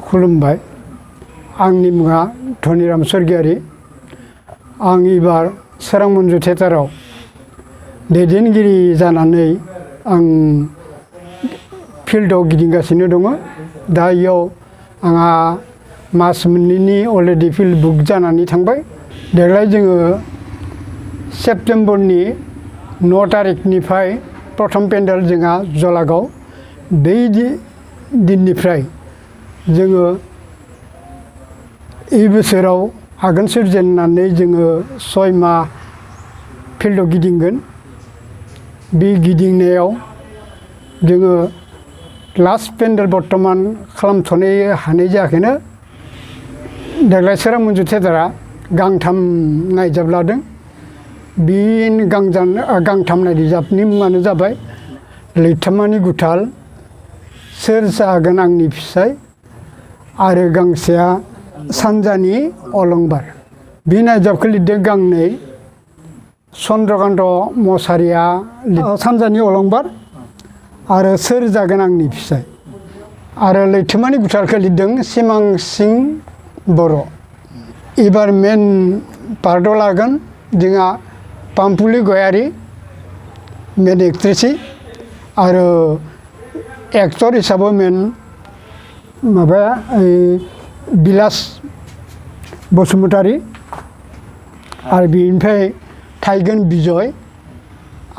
खुलुमबाय। आंनि मुङा धनिराम स्वर्गियारी। आं एबार सोरां मन्जु थियेटाराव दैदेनगिरि जानानै आं फिल्डआव गिदिंगासिनो दङ। दा इयाव आंहा मास मोननैनि अलरेडि फिल्ड बुक जानानै थांबाय। देग्लाय जोङो सेप्तेम्बरनि 9 तारिखनिफ्राय प्रथम पेन्डेल जोंहा जलागाव। बै दिननिफ्राय जोङो बोसोराव आगान सुरजेननानै जोङो 6 माह फिल्डआव गिदिंगोन। बे गिदिंनायाव जोङो लास्ट पेन्डेल बर्तमान खालामथ'नो हानाय जायाखैनो। देग्लाय सोरां मन्जु थियेटारा गांथाम नायजाब लादों। बे गांथाम नायजाबनि मुङानो जाबाय लैथोमानि गुथाल, सोर जागोन आंनि फिसाय, आरो गांसेया सानजानि अलंबार। बे नायजाबखौ लिरदों गांनै। चन्द्रकान्त मसाहारिया सानजानि अलंबार आरो सोर जागोन आंनि फिसाय, आरो लैथोमानि गुथालखौ लिरदों सिमां सिं बर'। एबार मेन पार्टआव लागोन जोंहा पामपुलि गयारी, मेन एक्ट्रेसि, आरो एक्टर हिसाबै मेन माबाया बिलास बसुमतारी, आरो बेनिफ्राय थाइगोन बिजय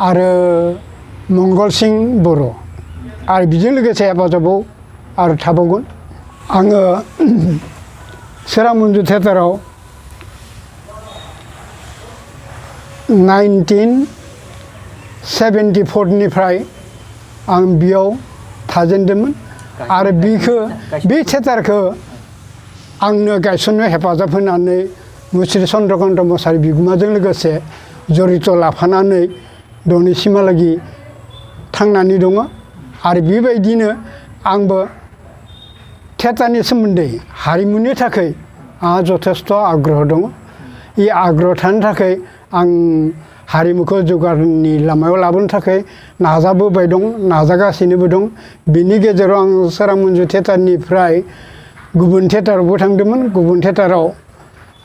आरो मंगल सिं बर', आरो बेजों लोगोसे हेफाजाबाव आरो थाबावगोन। आङो सोरां मन्जु थियेटाराव 1974निफ्राय आं बेयाव थाजेनदोंमोन, आरो बे थियेटारखौ आंनो गायसननो हेफाजाब होनानै मुस्रि चन्द्रकान्त मसाहारि बिगुमाजों लोगोसे जरित लाफानानै दिनैसिमहालागि थांनानै दङ। आरो बेबायदिनो आंबो थियेटारनि सोमोन्दै हारिमुनि थाखाय आंहा जथेस्थ' आग्रह दङ। बे आग्रह थानो थाखाय आं हारिमुखौ जौगानायनि लामायाव लाबोनो थाखाय नाजाबोबाय दं, नाजागासिनोबो दं। बिनि गेजेराव आं सोरां मन्जु थियेटारनिफ्राय गुबुन थियेटारावबो थांदोंमोन। गुबुन थियेटाराव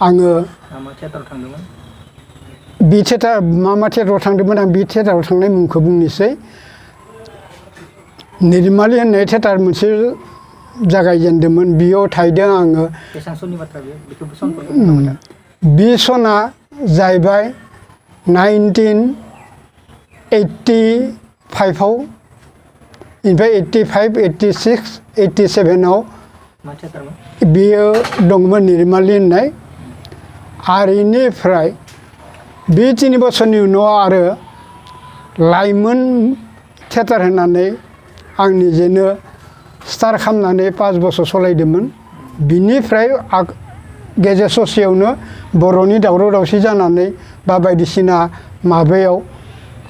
आङो बे थियेटार मा थियेटाराव थांदोंमोन आं बे थियेटाराव थांनाय मुंखौ बुंनोसै। निरमालि होननाय थियेटार मोनसे जागायजेनदोंमोन, बेयाव थाहैदों आङो। बे सना जाहैबाय 1985आव, ओमफ्राय 85, 86, 87आव बेयो दंमोन निरमालि होननाय। आरो बेनिफ्राय बे 3 बोसोरनि उनाव आरो लाइमोन थियेटार होननानै आं निजेनो स्टार्ट खालामनानै 5 बोसोर सालायदोंमोन। बिनिफ्राय गेजेर ससेयावनो बर'नि दावराव दावसि जानानै बा बायदिसिना माबायाव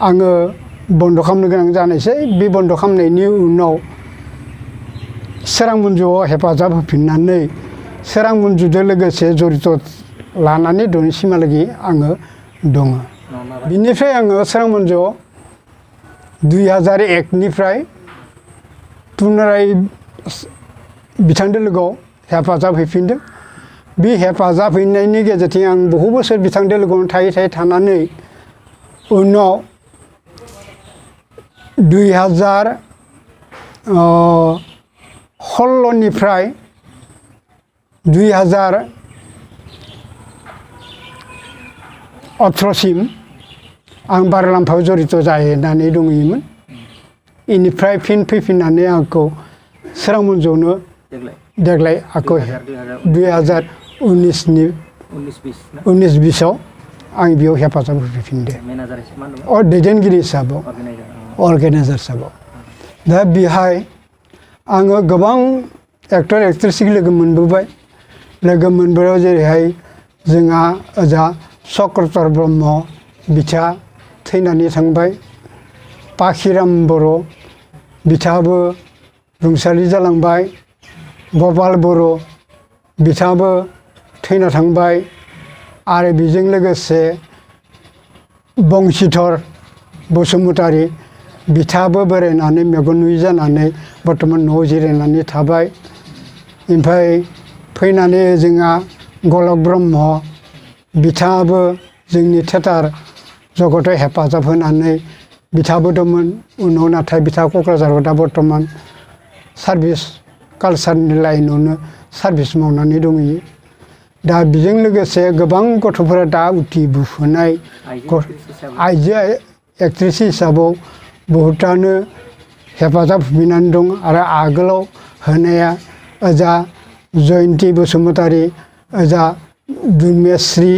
आङो बन्द' खालामनो गोनां जानायसै। बे बन्द' खालामनायनि उनाव सोरां मन्जुआव हेफाजाब होफिननानै सोरां मन्जुजों लोगोसे जरित लानानै दिनैसिमहालागि आङो दङ। बिनिफ्राय आङो सोरां मन्जुआव 2001निफ्राय पुनराय बिथांजों लोगोआव हेफाजाब हैफिनदों। बे हेफाजाब हैनायनि गेजेरजों आं बहु बोसोर बिथांजों लोगोआवनो थायै थानानै उनाव 2016निफ्राय 2018सिम आं बार'लाम्फायाव जरित जाहैनानै दङमोन। बेनिफ्राय फिन फैफिननानै आंखौ सोरां मन्जुआवनो देग्लाय आंखौ 2019-20आव आं बेयाव हेफाजाब होफिनदों दैदेनगिरि हिसाबाव, अर्गेनाइजार हिसाबाव। दा बेहाय आङो गोबां एक्टर एक्ट्रेसखौ लोगो मोनबोबाय। लोगो मोनबोनायाव जेरैहाय जोंहा ओजा चक्रधर ब्रह्म बिथाङा थैनानै थांबाय। पाखिराम बर' बिथाङाबो रुंसारि जालांबाय। गपाल बर' बिथाङाबो थैना थांबाय। आरो बेजों लोगोसे बंशीधर बसुमतारी बिथाङाबो बोरायनानै मेगन नुयि जानानै बर्थमान न'आव जिरायनानै थाबाय। ओमफ्राय फैनानै जोंहा गलक ब्रह्म बिथाङाबो जोंनि थियेटार जगताव हेफाजाब होनानै बिथाङाबो दंमोन उनाव नाथाय बिथाङा क'क्राझाराव दा बर्थमान सार्भिस कालसारनि लाइनावनो सार्भिस मावनानै दंहैयो दा बेजों लोगोसे गोबां गथ'फोरा दा उथ्रिबोफुनाय आइजो एक्ट्रेस हिसाबाव बहुतानो हेफाजाब होफैनानै दं आरो आगोलाव होनाया ओजा जयन्ति बसुमतारी ओजा दुर्मेश्री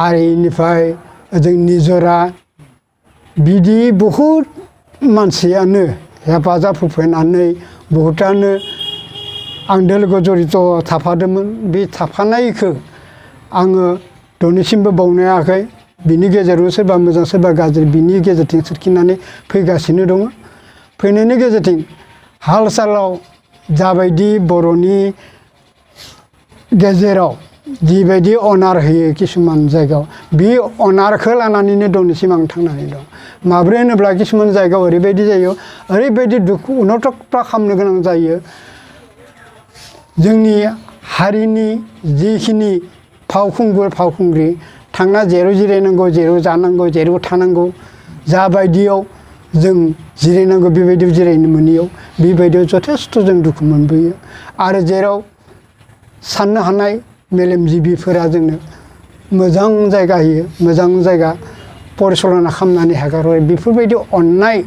आरो इनिफ्राय ओजों निजरा बिदि बहुद मानसियानो हेफाजाब होफैनानै बहुतानो आंजों लोगो जड़ित थाफादोंमोन बे थाफानायखौ आङो दिनैसिमबो बावनो हायाखै बिनि गेजेराव सोरबा मोजां सोरबा गाज्रि बिनि गेजेरजों सोरखिनानै फैगासिनो दङ फैनायनि गेजेरजों हाल सालाव जाबायदि बर'नि गेजेराव जिबायदि अनार होयो किसुमान जायगायाव बे अनारखौ लानानैनो दिनैसिम आं थांनानै दं माब्रै होनोब्ला किसुमान जायगायाव ओरैबायदि जायो ओरैबायदि दुखु उनथ्रा खालामनो गोनां जायो जोंनि हारिनि जिखिनि फावखुंगुर फावखुंग्रि थांना जेराव जिरायनांगौ जेराव जानांगौ जेराव थानांगौ जाबायदियाव जों जिरायनांगौ बेबायदियाव जिरायनो मोनैयाव बेबायदियाव जथेस्थ' जों दुखु मोनबोयो आरो जेराव साननो हानाय मेलेमजिबिफोरा जोंनो मोजां जायगा होयो मोजां जायगा परिचालना खालामनानै हगारो बेफोरबायदि अननाय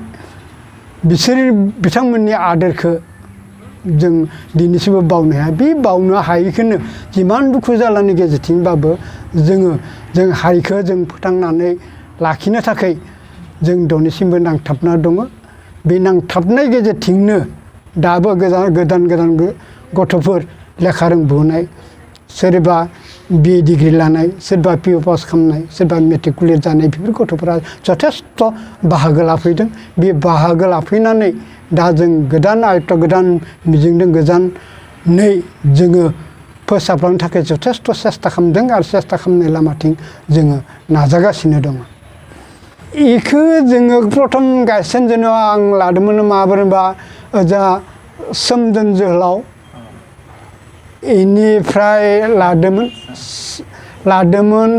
बिसोर बिथांमोननि आदोरखौ जों दिनैसिमबो बावनो हाया बे बावनो हायैखौनो जिमान दुखु जालानि गेजेरथिंबाबो जों हारिखौ जों फोथांनानै लाखिनो थाखाय जों दिनैसिमबो नांथाबना दङ बे नांथाबनाय गेजेरथिंनो दाबो गोदान गथ'फोर लेखा रोंबोनाय सोरबा BA डिग्री लानाय सोरबा PU पास खालामनाय सोरबा मेट्रिकुलेट जानाय बेफोर गथ'फोरा जथेस्थ' बाहागो लाफैदों बे बाहागो लाफैनानै दा जों गोदान आयत्त गोदान मिजिंजों गोजानै जोङो फोसाबलांनो थाखाय जथेस्थ' सेस्था खालामदों आरो सेस्था खालामनाय लामाथिं जोङो नाजागासिनो दङ बेखौ जोङो प्रथम गायसनजेननायाव आं लादोंमोन माबोरैबा ओजा सोमदोन जोहोलाव इनिफ्राय लादोंमोन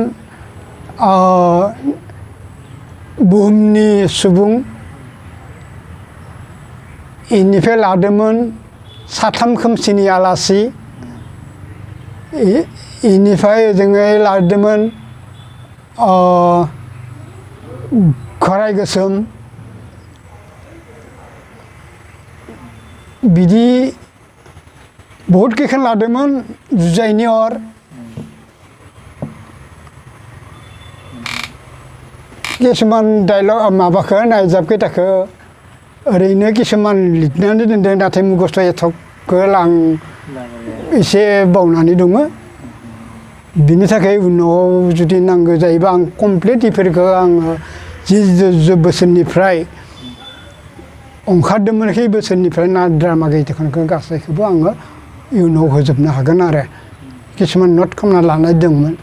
बुहुमनि सुबुं इनिफ्राय लादोंमोन साथाम खोमसिनि आलासि इनिफ्राय जोङो लादोंमोन गराय गोसोम बिदि बहुत केखन लादोंमोन जुजाइनि अर किसुमान डायलग माबाखौ नायजाबखैथाखौ ओरैनो किसुमान लिरनानै दोनदों नाथाय मुखस्थ' एथ'खौ आं एसे बावनानै दङ बिनि थाखाय उनाव जुदि नांगौ जायोबा आं कमप्लिट बेफोरखौ आङो जि बोसोरनिफ्राय ओंखारदोंमोन बे बोसोरनिफ्राय ना ड्रामा गैथ'खौ गासैखौबो आङो इयुनाव होजोबनो हागोन आरो किसुमान नट खालामना लानाय दंमोन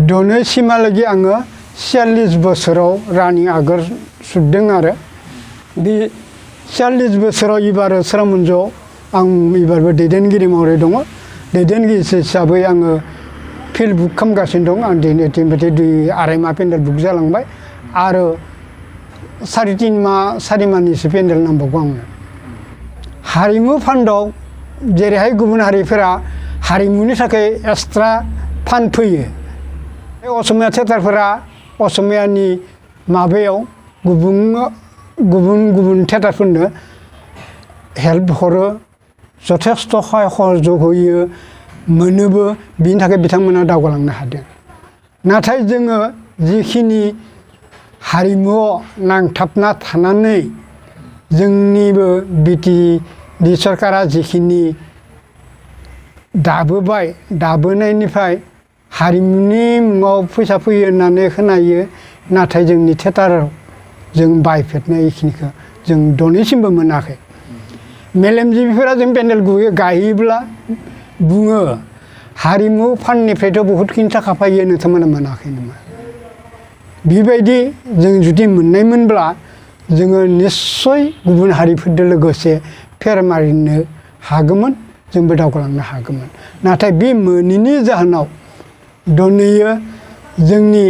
दिनैसिमहालागै आङो 46 बोसोराव रानि आगोर सुरदों आरो बे 46 बोसोराव एबार सोरां मन्जुआव आं एबारबो दैदेनगिरि महरै दङ दैदेनगिरि हिसाबै आङो फिल्ड बुक खालामगासिनो दं आं दिनै 2.5 मा पेन्डेल बुक जालांबाय आरो 4 मानिसो पेन्डेल नांबावगौ आंनो हारिमु फान्डआव जेरैहाय गुबुन हारिफोरा हारिमुनि थाखाय एक्सट्रा फान्ड फैयो असमिया थियेटारफोरा असमियानि माबायाव गुबुन थियेटारफोरनो हेल्प हरो जथेस्थ' सहयोग होयो मोनोबो बिनि थाखाय बिथांमोना दावगालांनो हादों नाथाय जोङो जिखिनि हारिमुआव नांथाबना थानानै जोंनिबो BTD सरकारा जिखिनि दाबोनायनिफ्राय हारिमुनि मुङाव फैसा फैयो होननानै खोनायो नाथाय जोंनि थियेटाराव जों बायफेरनाय बेखिनिखौ जों दिनैसिमबो मोनाखै मेलेमजिबिफोरा जों पेन्डेल गायोब्ला बुङो हारिमु फान्डनिफ्रायथ' बहुतखिनि थाखा फैयो नोंथांमोना मोनाखै नामा बेबायदि जों जुदि मोननायमोनब्ला जोङो निस्सय गुबुन हारिफोरजों लोगोसे फेर मारिनो हागौमोन जोंबो दावगालांनो हागौमोन नाथाय बे मोनैनि जाहोनाव दिनैयो जोंनि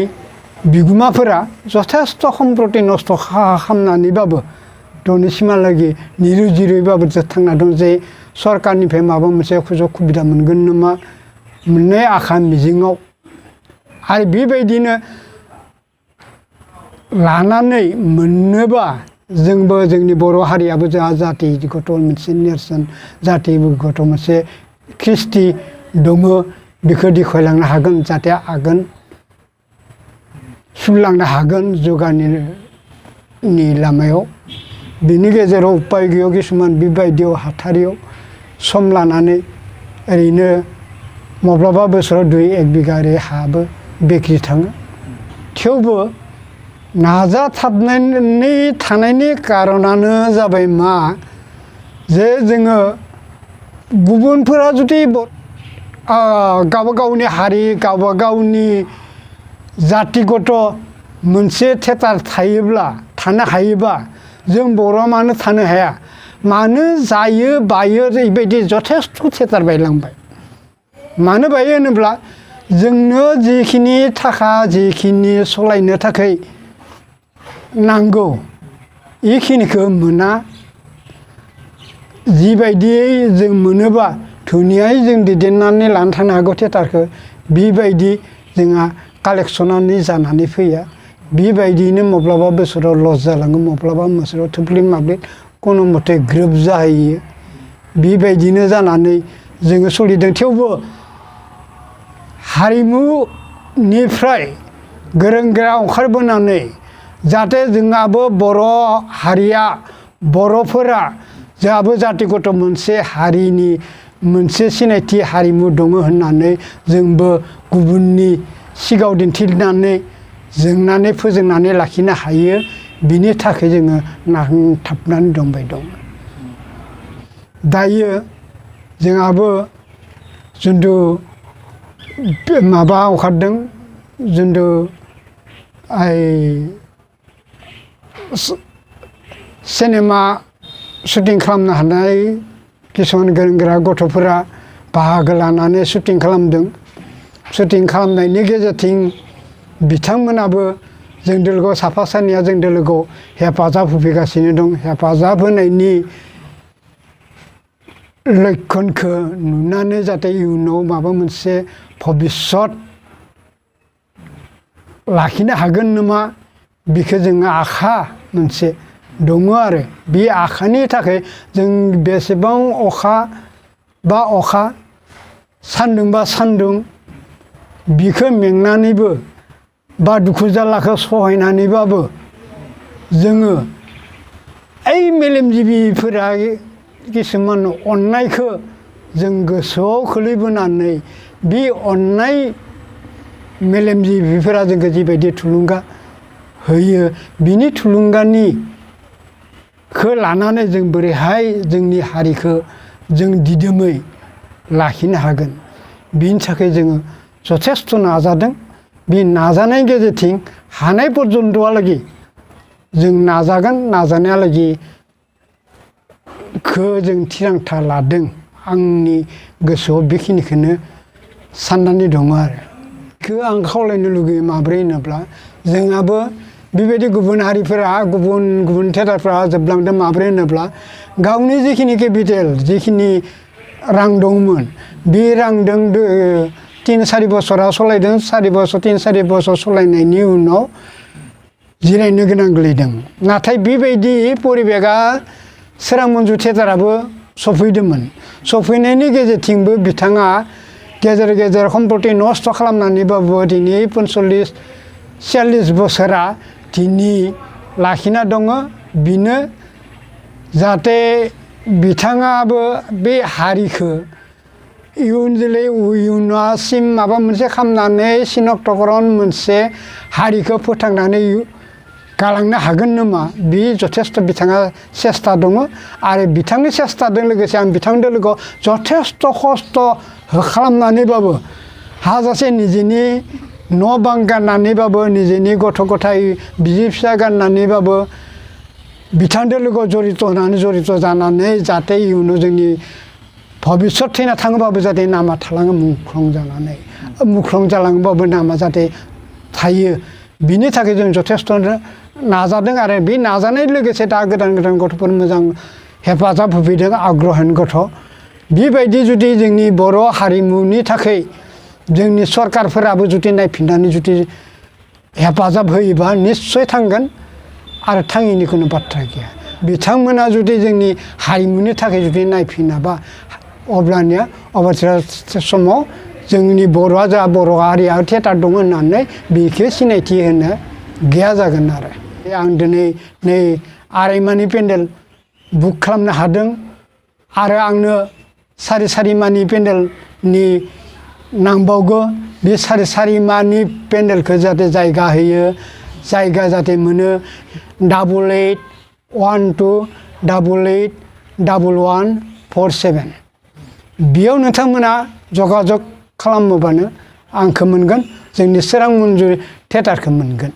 बिगोमाफोरा जथेस्थ' सम्पति नस्थ' खालामनानैबाबो दिनैसिमहालागै निरुजिरैबाबो थांना दं जे सरकारनिफ्राय माबा मोनसे सुजुग सुबिदा मोनगोन नामा मोननाय आखा मिजिङाव आरो बेबायदिनो लानानै मोननोबा जोंबो जोंनि बर' हारियाबो जोंहा जातिगत मोनसे नेरसोन जातिगत मोनसे कृष्टि दङ बेखौ देखायलांनो हागोन जाहाथे आगोन सुरलांनो हागोन जौगानायनि लामायाव बिनि गेजेराव उपाय गैया किसुमान बेबायदियाव हाथारियाव सम लानानै ओरैनो माब्लाबा बोसोराव 2-1 बिगा ओरै हाबो बेक्रि थाङो थेवबो नाजाथाबनानै थानायनि कारनानो जाबाय मा जे जोङो गुबुनफोरा जुदि गावबा गावनि हारि गावबा गावनि जातिगत मोनसे थियेटार थायोब्ला थानो हायोबा जों बर'आ मानो थानो हाया मानो जायो बायो ओरैबायदि जथेस्थ' थियेटार बायलांबाय मानो बायो होनोब्ला जोंनो जिखिनि थाखा जिखिनि सालायनो थाखाय नांगौ बेखिनिखौ मोना जिबायदियै जों मोनोबा धुनियायै जों दैदेननानै लानो थानो हागौ थियेटारखौ बेबायदि जोंहा कालेक्सनानै जानानै फैया बेबायदियैनो माब्लाबा बोसोराव लस जालाङो माब्लाबा बोसोराव थोब्लिब माब्लिब खुनु मथे ग्रोब जाहैयो बेबायदिनो जानानै जोङो सोलिदों थेवबो हारिमुनिफ्राय गोरों गोरा ओंखारबोनानै जाहाथे जोंहाबो बर' हारिया बर'फोरा जोंहाबो जातिगत मोनसे हारिनि मोनसे सिनायथि हारिमु दङ होननानै जोंबो गुबुननि सिगाङाव दिन्थिनानै जोंनानै फोजोंनानै लाखिनो हायो बिनि थाखाय जोङो नांथाबनानै दंबाय दं दायो जोंहाबो जिथु माबा ओंखारदों जिथु सिनेमा शुटिं खालामनो हानाय किसुमान गोरों गोरा गथ'फोरा बाहागो लानानै शुटिं खालामदों शुटिं खालामनायनि गेजेरथिं बिथांमोनाबो जोंदो लोगोआव साफा सानैया जोंदो लोगोआव हेफाजाब होफैगासिनो दं हेफाजाब होनायनि लक्षणखौ नुनानै जाहाथे इयुनाव माबा मोनसे भबिष्यत लाखिनो हागोन नामा बेखौ जोङो आखा मोनसे दङ आरो बे आखानि थाखाय जों बेसेबां अखा सान्दुं बा सान्दुं बिखौ मेंनानैबो बा दुखु जारलाखौ सहायनानैबाबो जोङो ओइ मेलेमजिबिफोरा किसुमान अननायखौ जों गोसोआव खोलैबोनानै बे अननाय मेलेमजिबिफोरा जोंखौ जिबायदि थुलुंगा होयो बिनि थुलुंगानिखौ लानानै जों बोरैहाय जोंनि हारिखौ जों दिदोमै लाखिनो हागोन बिनि थाखाय जोङो जथेस्थ' नाजादों बे नाजानायनि गेजेरथिं हानाय पर्यन्तहालागै जों नाजागोन नाजानायालागै जों थिरांथा लादों आंनि गोसोआव बेखिनिखौनो साननानै दङ आरो आं खावलायनो लुगैयो माब्रै होनोब्ला जोंहाबो बेबायदि गुबुन हारिफोरा गुबुन गुबुन थियेटारफ्रा जोबलांदों माब्रै होनोब्ला गावनि जिखिनि केपिटेल जिखिनि रां दंमोन बे रांजों 3-4 बोसोरा सालायदों 3-4 बोसोर सालायनायनि उनाव जिरायनो गोनां गोलैदों नाथाय बेबायदि परिबेगा सोरां मन्जु थियेटाराबो सफैदोंमोन सफैनायनि गेजेरथिंबो बिथाङा गेजेर गेजेर सम्पति नस्थ' खालामनानैबाबो दिनै 45-46 बोसोरा दिनै लाखिना दङ बिनो जाहाथे बिथाङाबो बे हारिखौ इयुन जोलै इयुनासिम माबा मोनसे खालामनानै सिनक्तकरन मोनसे हारिखौ फोथांनानै गालांनो हागोन नामा बे जथेस्थ' बिथाङा सेस्था दङ आरो बिथांनि सेस्थाजों लोगोसे आं बिथांजों लोगोआव जथेस्थ' खस्थ' खालामनानैबाबो हाजासे निजेनि न' बां गारनानैबाबो निजेनि गथ' गथाय बिसि फिसा गारनानैबाबो बिथांजों लोगोआव जरित' जानानै जाहाथे इयुनाव जोंनि भबिष्यत थैना थाङोबाबो जाहाथे नामा थालाङो मुंख्लं जानानै मुंख्लं जालाङोबाबो नामा जाहाथे थायो बिनि थाखाय जों जथेस्थ' नाजादों आरो बे नाजानाय लोगोसे दा गोदान गोदान गथ'फोर मोजां हेफाजाब होफैदों आग्रहनि गथ' बेबायदि जुदि जोंनि बर' हारिमुनि थाखाय जोंनि सरकारफोराबो जुदि नायफिननानै जुदि हेफाजाब होयोबा निस्सय थांगोन आरो थाङिनि खुनु बाथ्रा गैया बिथांमोना जुदि जोंनि हारिमुनि थाखाय जुदि नायफिनाबा अब्लानिया अबस्था समाव जोंनि बर'आ जा बर' हारिया थियेटार दं होननानै बेखौ सिनायथि होनो गैया जागोन आरो आं दिनै नै आरायमानि पेन्डेल बुक खालामनो हादों आरो आंनो सारि मानि पेन्डेलनि नांबावगौ बे सारि मानि पेन्डेलखौ जाहाथे जायगा होयो जायगा जाहाथे मोनो 8812881147 बेयाव नोंथांमोना जगाजग खालामोबानो आंखौ मोनगोन जोंनि सोरां मन्जुरि थियेटारखौ मोनगोन